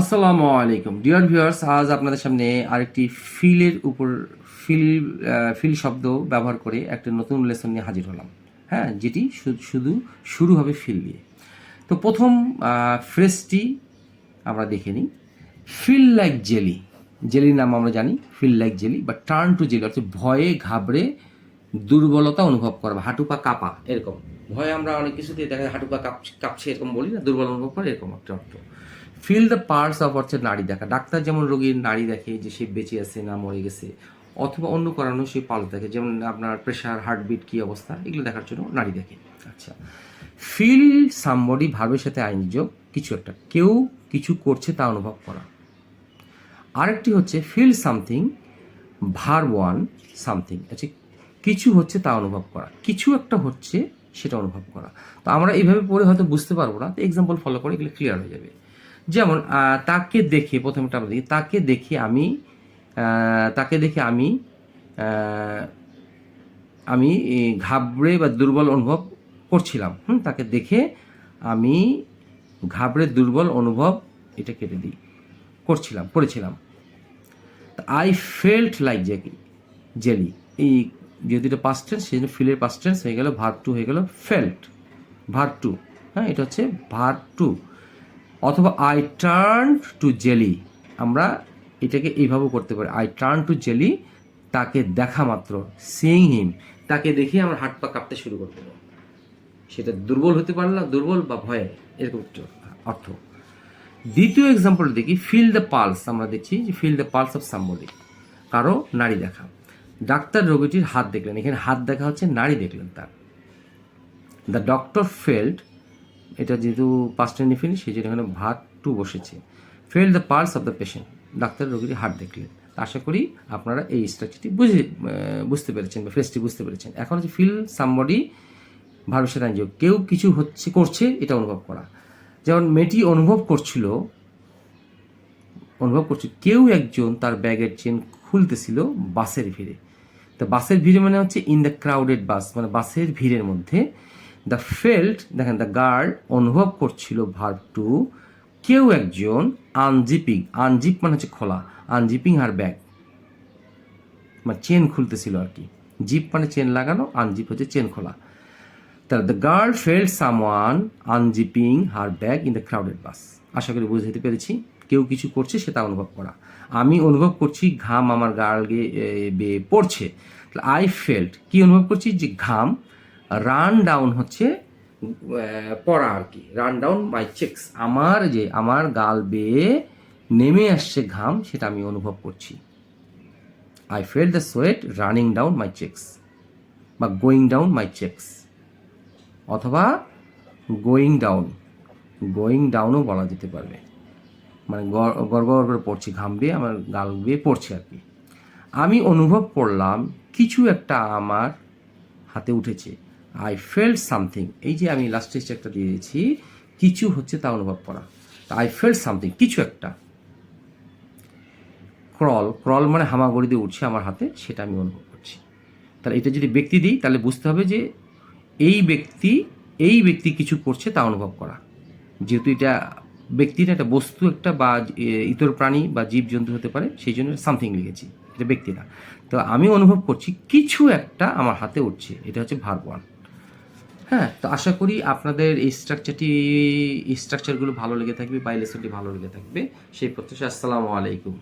আসসালামু আলাইকুম dear viewers, আজ আপনাদের সামনে আরেকটি ফিলের উপর ফিল ফিল শব্দ ব্যবহার করে একটা নতুন লেসন নিয়ে হাজির হলাম। হ্যাঁ, যেটি শুধু শুরু হবে ফিল দিয়ে। তো প্রথম ফ্রেজটি আমরা দেখে নিই। Feel like jelly. জেলির নাম আমরা জানি, ফিল লাইক জেলি বা টার্ন টু জেলি অর্থাৎ ভয়ে ঘাবড়ে দুর্বলতা অনুভব করা বা হাঁটু পা কাঁপা, এরকম ভয়ে আমরা অনেক কিছুতে দেখা যায় হাঁটু পা কাঁপছে এরকম বলি না, দুর্বল অনুভব করে, এরকম একটা অর্থ। ফিল দ্য পার্টস অফ হচ্ছে নাড়ি দেখা। ডাক্তার যেমন রোগীর নাড়ি দেখে যে সে বেঁচে আছে না মরে গেছে, অথবা অন্য কারণে সে পালস দেখে, যেমন আপনার প্রেশার, হার্টবিট কী অবস্থা, এগুলো দেখার জন্য নাড়ি দেখে। আচ্ছা, ফিল সামবডি ভার্বের সাথে আইনযোগ কিছু একটা, কেউ কিছু করছে তা অনুভব করা। আরেকটি হচ্ছে feel something verb one something, আচ্ছা কিছু হচ্ছে তা অনুভব করা, কিছু একটা হচ্ছে সেটা অনুভব করা। তো আমরা এইভাবে পড়ে হয়তো বুঝতে পারবো না, তো এক্সাম্পল ফলো করে এগুলো ক্লিয়ার হয়ে যাবে। যেমন তাকে দেখে, প্রথমটা আমরা দেখি, তাকে দেখে আমি আমি ঘাবড়ে বা দুর্বল অনুভব করছিলাম। তাকে দেখে আমি ঘাবড়ে দুর্বল অনুভব, এটা কেটে দিই, করেছিলাম। আই ফেল্ট লাইক জেলি, এই যেহেতু এটা পাস্ট টেন্স সেই জন্য ফিলের পাস্ট টেন্স হয়ে গেল, ভার্ব টু হয়ে গেল ফেল্ট, ভার্ব টু। হ্যাঁ, এটা হচ্ছে ভার্ব টু। অথবা আই টার্ন টু জেলি, আমরা এটাকে এইভাবেও করতে পারি, আই টার্ন টু জেলি, তাকে দেখা মাত্র, সিইং হিম, তাকে দেখে আমার হাত পা কাঁপতে শুরু করতে পারে। সেটা দুর্বল হতে পারে না, দুর্বল বা ভয়ে, এরকম একটা অর্থ। দ্বিতীয় এক্সাম্পল দেখি, ফিল দ্য পালস। আমরা দেখছি যে feel the pulse of somebody, কারো নাড়ি দেখা। ডাক্তার রোগীটির হাত দেখলেন, এখানে হাত দেখা হচ্ছে নাড়ি দেখলেন তার। দ্য ডক্টর ফেল্ট, এটা যেহেতু পাস্ট ইনডিফিনিট সেই জন্য এখানে ভার্ব টু বসেছে। Fail the pulse of the patient, doctor রোগীর হার্ট দেখলেন। আশা করি আপনারা এই স্ট্রাকচারটি বুঝতে পেরেছেন বা ফ্রেজটি বুঝতে পেরেছেন। এখন হচ্ছে ফিল সামবডি ভার্বের সাথে আইনযোগ, কেউ কিছু করছে এটা অনুভব করা। যেমন মেয়েটি অনুভব করছিল কেউ একজন তার ব্যাগের চেন খুলতেছিল বাসের ভিড়ে। তো বাসের ভিড়ে মানে হচ্ছে ইন দ্য ক্রাউডেড বাস, মানে বাসের ভিড়ের মধ্যে। দ্য ফেল্ট, দেখেন দ্য গার্ল অনুভব করছিল, ভার্ব টু, কেউ একজন আনজিপ মানে হচ্ছে খোলা, আনজিপিং হার ব্যাগ, মানে চেন খুলতেছিল আর কি। জিপ মানে চেন লাগানো, আনজিপ হচ্ছে চেন খোলা। তাহলে the girl felt someone unzipping her bag in the crowded bus. আশা করি বুঝতে পেরেছি, কেউ কিছু করছে সেটা অনুভব করা। আমি অনুভব করছি ঘাম আমার গাল বেয়ে পড়ছে। আই ফেল্ট, কি অনুভব করছি, যে ঘাম। রান ডাউন হচ্ছে পড়া আর কি, রান ডাউন মাই চেক্স, আমার গাল বেয়ে নেমে আসছে ঘাম, সেটা আমি অনুভব করছি। I felt the sweat running down my checks, বা গোয়িং ডাউন মাই চেক্স, অথবা গোয়িং ডাউনও বলা যেতে পারবে, মানে গড়গড় করে পড়ছে, ঘাম বেয়ে আমার গাল বেয়ে পড়ছে আর কি। আমি অনুভব করলাম কিছু একটা আমার হাতে উঠেছে। আই ফেল্ট সামথিং, এই যে আমি লাস্টে একটা দিয়ে দিয়েছি, কিছু হচ্ছে তা অনুভব করা। আই ফেল্ট সামথিং, কিছু একটা। ক্রল মানে হামাগুড়ি দিয়ে উঠছে আমার হাতে, সেটা আমি অনুভব করছি। তাহলে এটা যদি ব্যক্তি দিই তাহলে বুঝতে হবে যে এই ব্যক্তি কিছু করছে তা অনুভব করা। যেহেতু এটা ব্যক্তির একটা বস্তু একটা বা ইতর প্রাণী বা জীবজন্তু হতে পারে, সেই জন্য সামথিং লিখেছি, এটা ব্যক্তি না। তো আমি অনুভব করছি কিছু একটা আমার হাতে উঠছে, এটা হচ্ছে ভার্ব ওয়ান। হ্যাঁ, তো আশা করি আপনাদের এই স্ট্রাকচারগুলো ভালো লেগে থাকবে বা এই লেসনটি ভালো লেগে থাকবে, সেই প্রত্যাশা। আসসালামু আলাইকুম।